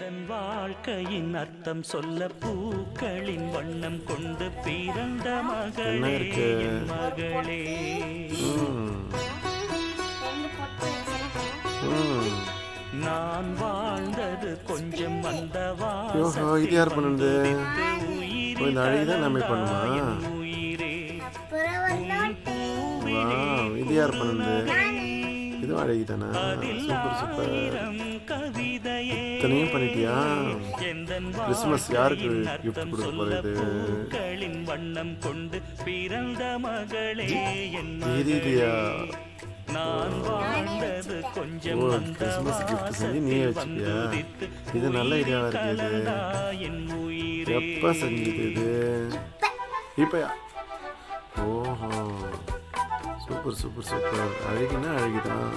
எந்தன் வாழ்க்கையின் அர்த்தம் சொல்ல பூக்களின் வண்ணம் கொண்டு பிறந்த மகளே என் மகளே. நான் வாழ்ந்தது கொஞ்சம் அந்த இது யார் பண்ணது? இந்த அழகிதான் நம்ம பண்ணுமா? இது யார் பண்ணது? இதுவும் அழகிதானா? Super super. இத்தனையும் பண்ணிட்டியா? கிறிஸ்துமஸ் யாருக்கு கிஃப்ட் கொடுக்க போறது? வண்ணம் கொண்டு பிறந்த மகளே என் இதுயா நான் வாழ்ந்தது கொஞ்சம் கிறிஸ்துமஸ் கிஃப்ட் செஞ்சு நீ வச்சுக்கியா? இது நல்ல ஐடியாவா இருக்குது. எப்ப செஞ்சது இது? இப்பயா? ஓஹோ, சூப்பர் சூப்பர் சூப்பர். அழகினா அழகிதான்.